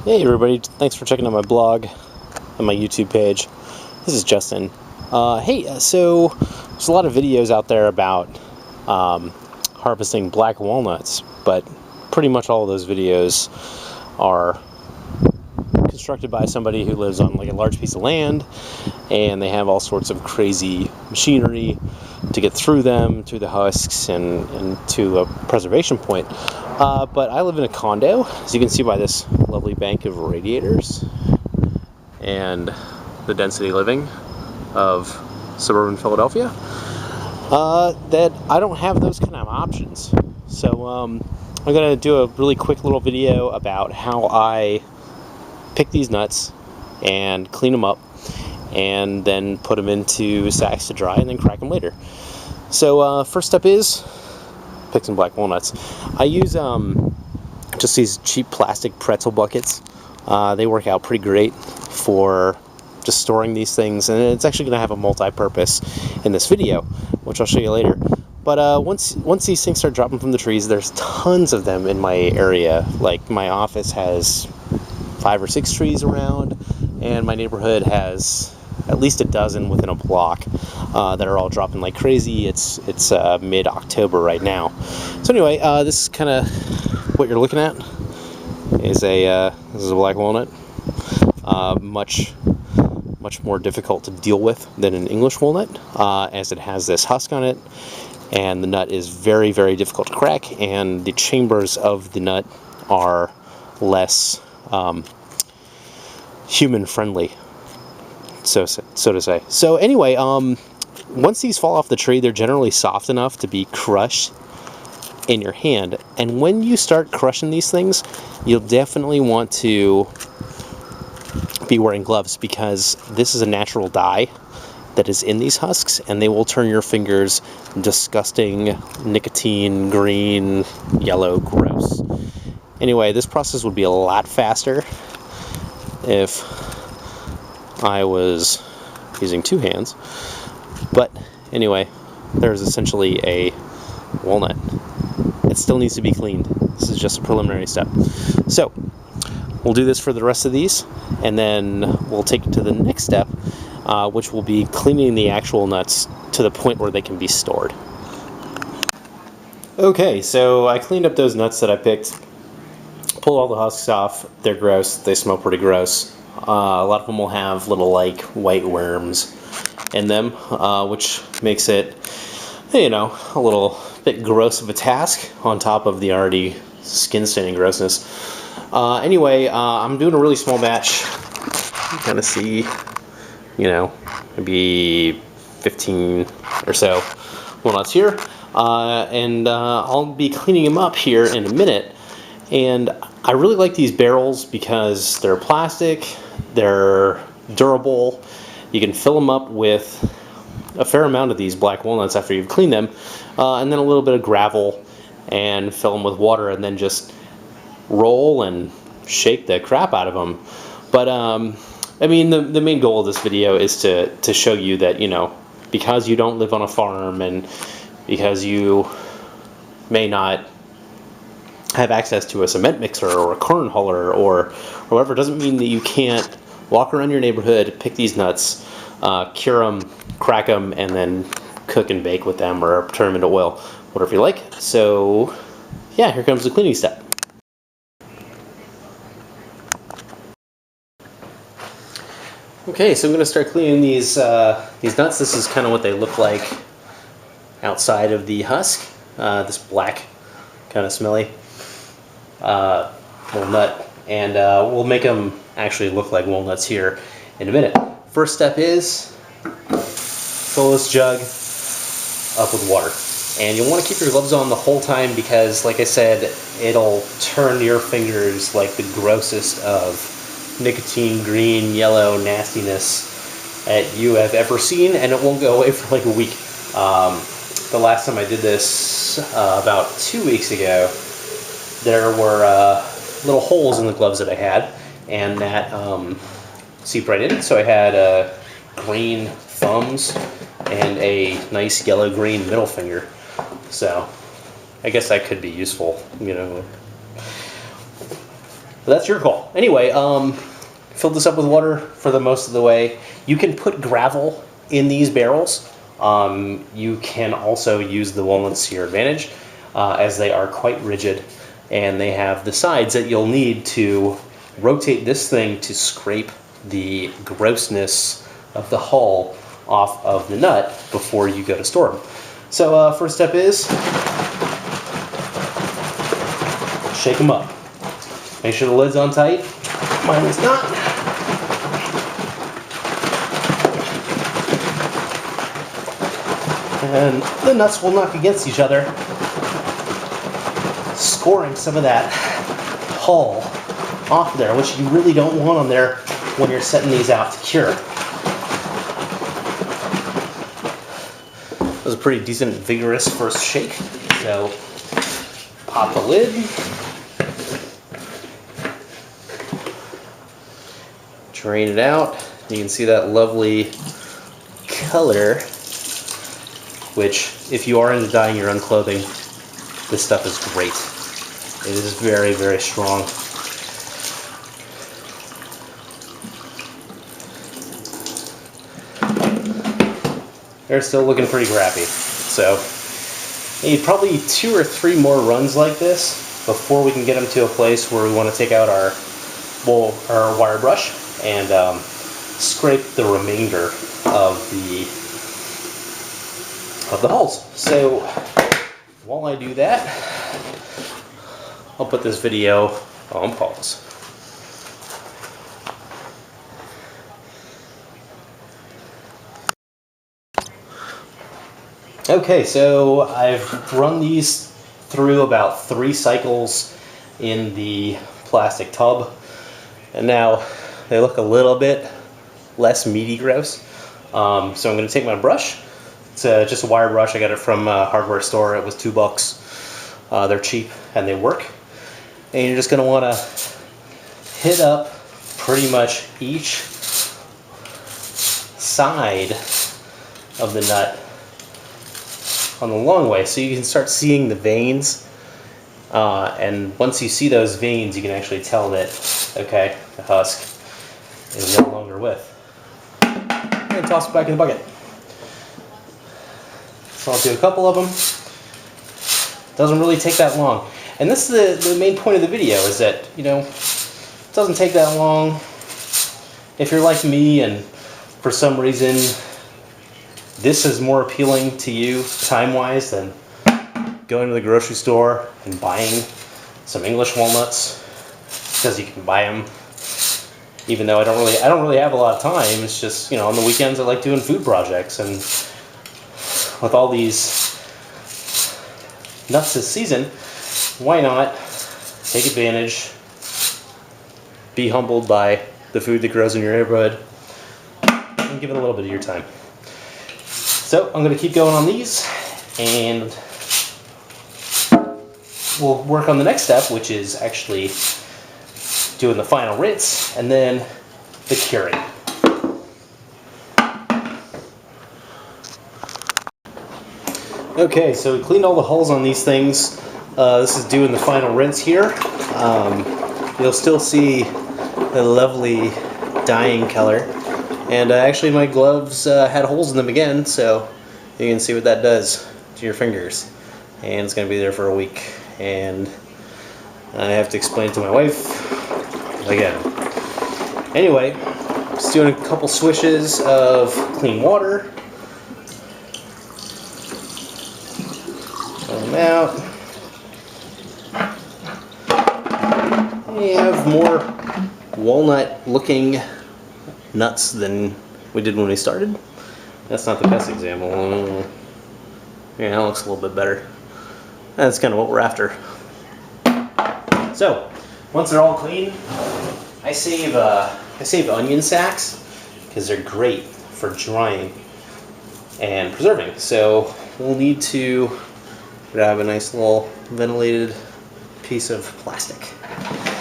Hey everybody, thanks for checking out my blog and my YouTube page. This is Justin. So there's a lot of videos out there about harvesting black walnuts, but pretty much all of those videos are constructed by somebody who lives on like a large piece of land, and they have all sorts of crazy machinery to get through them, through the husks, and to a preservation point. But I live in a condo, as you can see by this lovely bank of radiators and the density living of suburban Philadelphia, that I don't have those kind of options. So I'm going to do a really quick little video about how I pick these nuts and clean them up and then put them into sacks to dry and then crack them later. So first step is pick some black walnuts. I use just these cheap plastic pretzel buckets. They work out pretty great for just storing these things, and it's actually going to have a multi-purpose in this video, which I'll show you later. But once these things start dropping from the trees, there's tons of them in my area. Like, my office has 5 or 6 trees around, and my neighborhood has at least a dozen within a block that are all dropping like crazy. It's mid-October right now. So anyway, this is kind of what you're looking at. This is a black walnut. Much more difficult to deal with than an English walnut, as it has this husk on it, and the nut is very, very difficult to crack, and the chambers of the nut are less human friendly, so to say. So anyway, once these fall off the tree, they're generally soft enough to be crushed in your hand, and when you start crushing these things, you'll definitely want to be wearing gloves, because this is a natural dye that is in these husks, and they will turn your fingers disgusting, nicotine, green, yellow, gross. Anyway, this process would be a lot faster if I was using 2 hands. But anyway, there's essentially a walnut. It still needs to be cleaned. This is just a preliminary step. So we'll do this for the rest of these, and then we'll take it to the next step, which will be cleaning the actual nuts to the point where they can be stored. Okay, so I cleaned up those nuts that I picked, pulled all the husks off. They're gross. They smell pretty gross. A lot of them will have little like white worms in them, which makes it, a little bit gross of a task on top of the already skin staining grossness. Anyway, I'm doing a really small batch. You kind of see, maybe 15 or so walnuts here, and I'll be cleaning them up here in a minute. And I really like these barrels because they're plastic, they're durable, you can fill them up with a fair amount of these black walnuts after you've cleaned them, and then a little bit of gravel, and fill them with water, and then just roll and shake the crap out of them. But the main goal of this video is to show you that, because you don't live on a farm, and because you may not have access to a cement mixer or a corn huller or whatever, doesn't mean that you can't walk around your neighborhood, pick these nuts, cure them, crack them, and then cook and bake with them, or turn them into oil, whatever you like. So yeah, here comes the cleaning step. Okay, so I'm going to start cleaning these nuts. This is kind of what they look like outside of the husk. This black, kind of smelly walnut, and we'll make them actually look like walnuts here in a minute. First step is fill this jug up with water, and you'll want to keep your gloves on the whole time, because like I said, it'll turn your fingers like the grossest of nicotine, green, yellow nastiness that you have ever seen, and it won't go away for like a week. The last time I did this, about 2 weeks ago, there were little holes in the gloves that I had, and that seeped right in. So I had green thumbs and a nice yellow-green middle finger. So I guess that could be useful, But that's your call. Anyway, fill this up with water for the most of the way. You can put gravel in these barrels. You can also use the walnuts to your advantage, as they are quite rigid, and they have the sides that you'll need to rotate this thing to scrape the grossness of the hull off of the nut before you go to store them. So first step is shake them up. Make sure the lid's on tight. Mine is not. And the nuts will knock against each other, scoring some of that hull off there, which you really don't want on there when you're setting these out to cure. That was a pretty decent, vigorous first shake. So pop the lid. Drain it out. You can see that lovely color, which, if you are into dyeing your own clothing, this stuff is great. It is very, very strong. They're still looking pretty crappy. So, need probably 2 or 3 more runs like this before we can get them to a place where we want to take out our wire brush and scrape the remainder of the hulls. So while I do that, I'll put this video on pause. Okay, so I've run these through about 3 cycles in the plastic tub, and now they look a little bit less meaty gross. So I'm going to take my brush. It's just a wire brush. I got it from a hardware store. It was $2. They're cheap and they work. And you're just going to want to hit up pretty much each side of the nut on the long way, so you can start seeing the veins. And once you see those veins, you can actually tell that, okay, the husk is no longer with. And toss it back in the bucket. So I'll do a couple of them. Doesn't really take that long. And this is the main point of the video, is that, you know, it doesn't take that long. If you're like me and for some reason this is more appealing to you time-wise than going to the grocery store and buying some English walnuts, because you can buy them, even though I don't really have a lot of time. It's just, you know, on the weekends I like doing food projects, and with all these nuts this season, why not take advantage, be humbled by the food that grows in your neighborhood, and give it a little bit of your time. So I'm going to keep going on these, and we'll work on the next step, which is actually doing the final rinse and then the curing. Okay, so we cleaned all the hulls on these things. This is doing the final rinse here. You'll still see the lovely dyeing color. And actually my gloves had holes in them again, so you can see what that does to your fingers. And it's going to be there for a week. And I have to explain it to my wife again. Anyway, just doing a couple swishes of clean water. Pull them out. We have more walnut-looking nuts than we did when we started. That's not the best example. Yeah, that looks a little bit better. That's kind of what we're after. So, once they're all clean, I save onion sacks because they're great for drying and preserving. So we'll need to grab a nice little ventilated piece of plastic.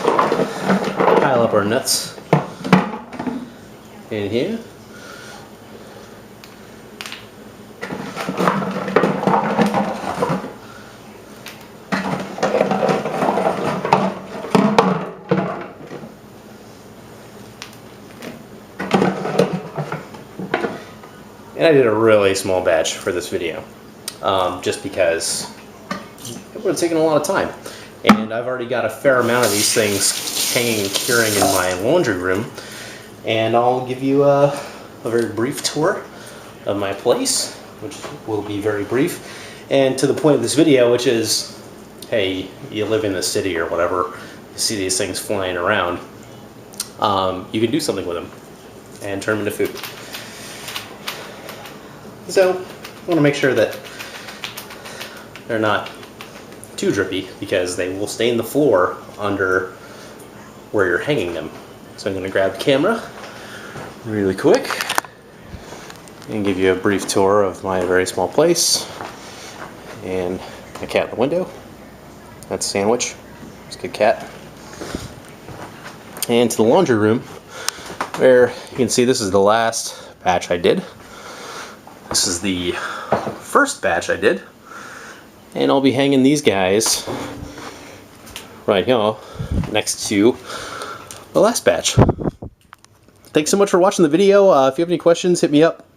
Pile up our nuts in here. And I did a really small batch for this video, just because it would have taken a lot of time. And I've already got a fair amount of these things hanging and curing in my laundry room. And I'll give you a very brief tour of my place, which will be very brief. And to the point of this video, which is, hey, you live in the city or whatever, you see these things flying around, you can do something with them and turn them into food. So I want to make sure that they're not too drippy, because they will stain the floor under where you're hanging them. So I'm going to grab the camera really quick and give you a brief tour of my very small place. And my cat in the window. That's Sandwich. It's a good cat. And to the laundry room, where you can see this is the last batch I did. This is the first batch I did. And I'll be hanging these guys right here next to the last batch. Thanks so much for watching the video. If you have any questions, hit me up.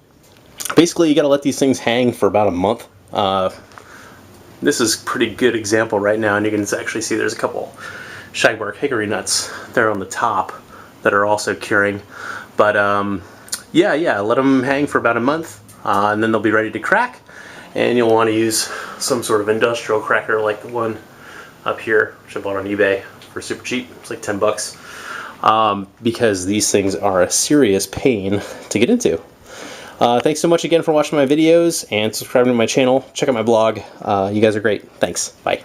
Basically, you gotta let these things hang for about a month. This is a pretty good example right now, and you can actually see there's a couple shagbark hickory nuts there on the top that are also curing. But yeah, let them hang for about a month, and then they'll be ready to crack. And you'll want to use some sort of industrial cracker like the one up here, which I bought on eBay for super cheap. It's like 10 bucks. Because these things are a serious pain to get into. Thanks so much again for watching my videos and subscribing to my channel. Check out my blog. You guys are great. Thanks. Bye.